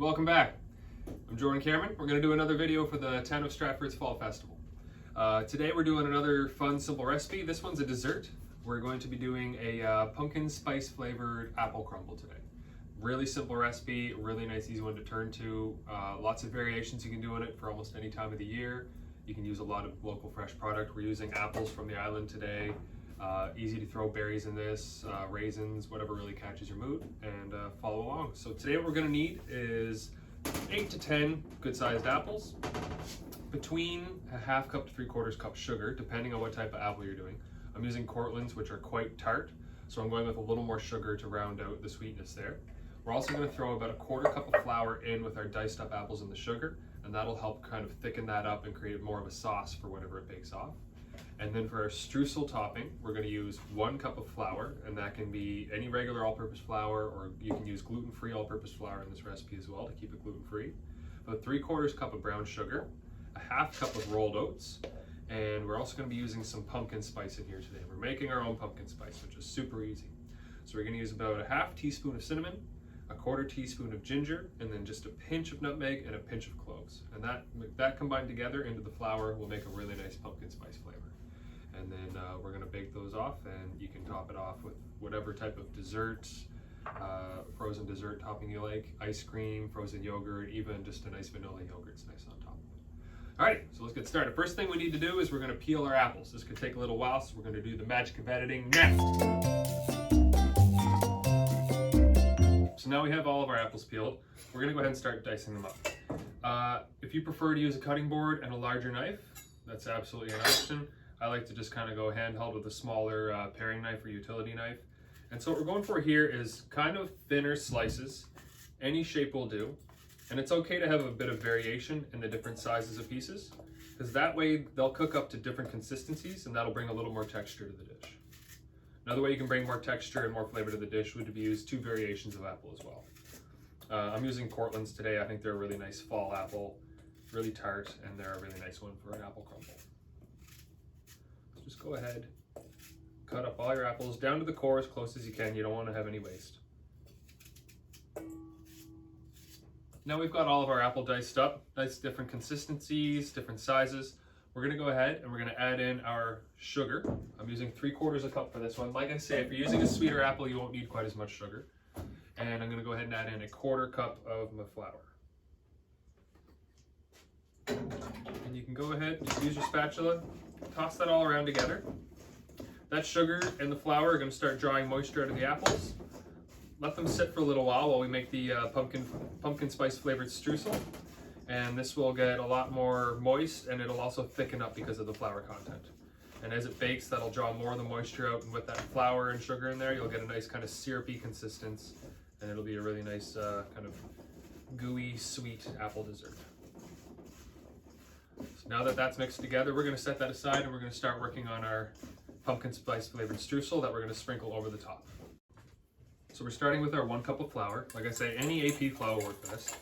welcome back. I'm Jordan Cameron. We're going to do another video for the town of Stratford's Fall Festival. Today we're doing another fun, simple recipe. This one's a dessert. We're going to be doing a pumpkin spice flavored apple crumble today. Really simple recipe, really nice, easy one to turn to. Lots of variations you can do in it for almost any time of the year. You can use a lot of local fresh product. We're using apples from the island today. Easy to throw berries in this, raisins, whatever really catches your mood, and follow along. So today what we're going to need is 8 to 10 good-sized apples, between a half cup to 3/4 cup sugar, depending on what type of apple you're doing. I'm using Cortlands, which are quite tart, so I'm going with a little more sugar to round out the sweetness there. We're also going to throw about a 1/4 cup of flour in with our diced up apples in the sugar, and that'll help kind of thicken that up and create more of a sauce for whenever it bakes off. And then for our streusel topping, we're going to use 1 cup of flour, and that can be any regular all-purpose flour, or you can use gluten-free all-purpose flour in this recipe as well to keep it gluten-free. About 3/4 cup of brown sugar, a half cup of rolled oats, and we're also going to be using some pumpkin spice in here today. We're making our own pumpkin spice, which is super easy. So we're going to use about a half teaspoon of cinnamon, a 1/4 teaspoon of ginger, and then just a pinch of nutmeg and a pinch of cloves. And that combined together into the flour will make a really nice pumpkin spice flavor. And then we're going to bake those off, and you can top it off with whatever type of dessert, frozen dessert topping you like, ice cream, frozen yogurt, even just a nice vanilla yogurt's nice on top of it. Alright, so let's get started. First thing we need to do is we're going to peel our apples. This could take a little while, so we're going to do the magic of editing next. So now we have all of our apples peeled. We're going to go ahead and start dicing them up. If you prefer to use a cutting board and a larger knife, that's absolutely an option. I like to just kind of go handheld with a smaller paring knife or utility knife. And so what we're going for here is kind of thinner slices. Any shape will do. And it's okay to have a bit of variation in the different sizes of pieces, because that way they'll cook up to different consistencies, and that'll bring a little more texture to the dish. Another way you can bring more texture and more flavor to the dish would be use 2 variations of apple as well. I'm using Cortlands today. I think they're a really nice fall apple, really tart, and they're a really nice one for an apple crumble. Just go ahead, cut up all your apples down to the core as close as you can. You don't want to have any waste. Now we've got all of our apple diced up, nice different consistencies, different sizes. We're going to go ahead and we're going to add in our sugar. I'm using 3/4 cup for this one. Like I say, if you're using a sweeter apple, you won't need quite as much sugar. And I'm going to go ahead and add in a 1/4 cup of my flour. And you can go ahead, just use your spatula, toss that all around together. That sugar and the flour are going to start drawing moisture out of the apples. Let them sit for a little while we make the pumpkin spice flavored streusel. And this will get a lot more moist, and it'll also thicken up because of the flour content. And as it bakes, that'll draw more of the moisture out, and with that flour and sugar in there, you'll get a nice kind of syrupy consistence, and it'll be a really nice kind of gooey, sweet apple dessert. So now that that's mixed together, we're going to set that aside, and we're going to start working on our pumpkin spice flavored streusel that we're going to sprinkle over the top. So we're starting with our 1 cup of flour. Like I say, any AP flour will work best.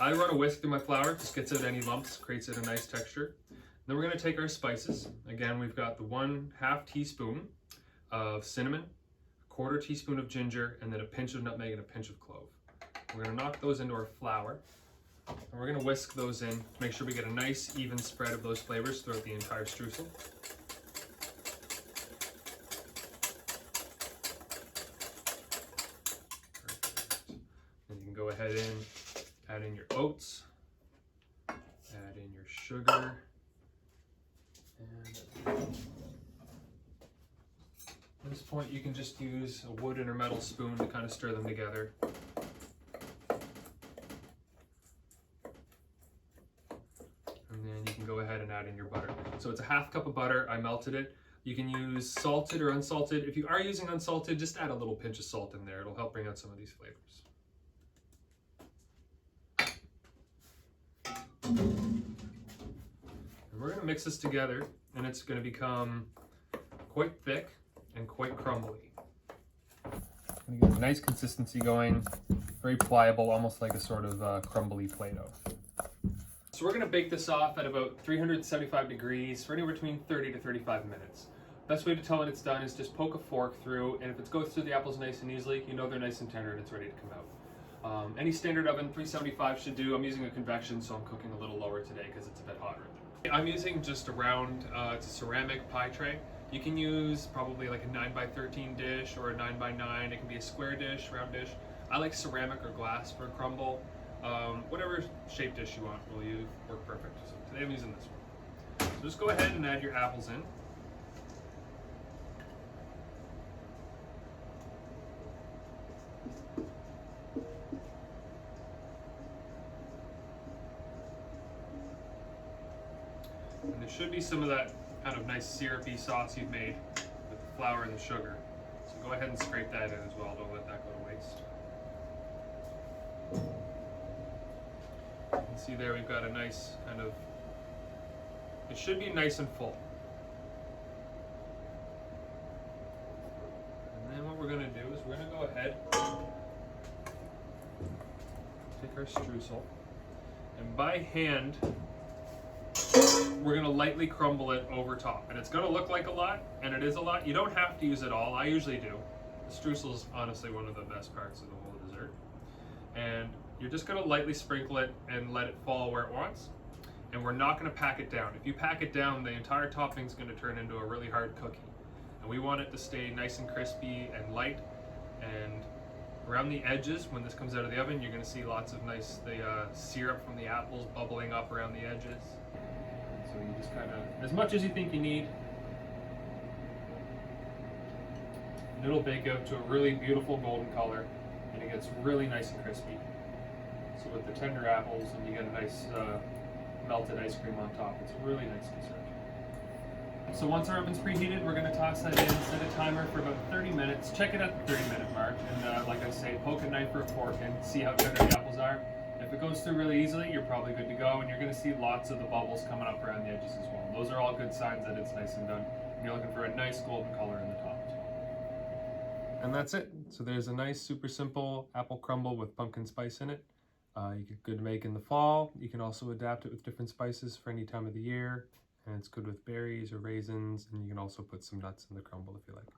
I run a whisk through my flour, just gets out any lumps, creates it a nice texture. Then we're going to take our spices. Again, we've got the 1/2 teaspoon of cinnamon, a 1/4 teaspoon of ginger, and then a pinch of nutmeg and a pinch of clove. We're going to knock those into our flour. And we're going to whisk those in to make sure we get a nice even spread of those flavors throughout the entire streusel. Perfect. And you can go ahead and add in your oats, add in your sugar, and at this point you can just use a wooden or metal spoon to kind of stir them together. Go ahead and add in your butter. So it's a 1/2 cup of butter. I melted it. You can use salted or unsalted. If you are using unsalted, just add a little pinch of salt in there. It'll help bring out some of these flavors. And we're going to mix this together, and it's going to become quite thick and quite crumbly. I'm going to get a nice consistency going, very pliable, almost like a sort of crumbly Play-Doh. So we're going to bake this off at about 375 degrees for anywhere between 30 to 35 minutes. Best way to tell when it's done is just poke a fork through, and if it goes through the apples nice and easily, you know they're nice and tender and it's ready to come out. Any standard oven, 375 should do. I'm using a convection, so I'm cooking a little lower today because it's a bit hotter. I'm using just a round, it's a ceramic pie tray. You can use probably like a 9x13 dish or a 9x9. It can be a square dish, round dish. I like ceramic or glass for a crumble. Whatever shape dish you want will work perfect. So today I'm using this one. So just go ahead and add your apples in. And there should be some of that kind of nice syrupy sauce you've made with the flour and the sugar. So go ahead and scrape that in as well. Don't let that go to waste. You can see there we've got a nice kind of, it should be nice and full. And then what we're going to do is we're going to go ahead, take our streusel, and by hand, we're going to lightly crumble it over top. And it's going to look like a lot, and it is a lot. You don't have to use it all. I usually do. The streusel is honestly one of the best parts of the whole dessert. And you're just going to lightly sprinkle it and let it fall where it wants. And we're not going to pack it down. If you pack it down, the entire topping is going to turn into a really hard cookie. And we want it to stay nice and crispy and light. And around the edges, when this comes out of the oven, you're going to see lots of nice syrup from the apples bubbling up around the edges. So you just kind of, as much as you think you need, and it'll bake out to a really beautiful golden color, and it gets really nice and crispy. So with the tender apples, and you get a nice melted ice cream on top. It's a really nice dessert. So once our oven's preheated, we're going to toss that in, set a timer for about 30 minutes. Check it at the 30-minute mark, and like I say, poke a knife or a fork and see how tender the apples are. If it goes through really easily, you're probably good to go, and you're going to see lots of the bubbles coming up around the edges as well. Those are all good signs that it's nice and done. And you're looking for a nice golden color in the top as well. And that's it. So there's a nice, super simple apple crumble with pumpkin spice in it. You get good to make in the fall. You can also adapt it with different spices for any time of the year. And it's good with berries or raisins, and you can also put some nuts in the crumble if you like.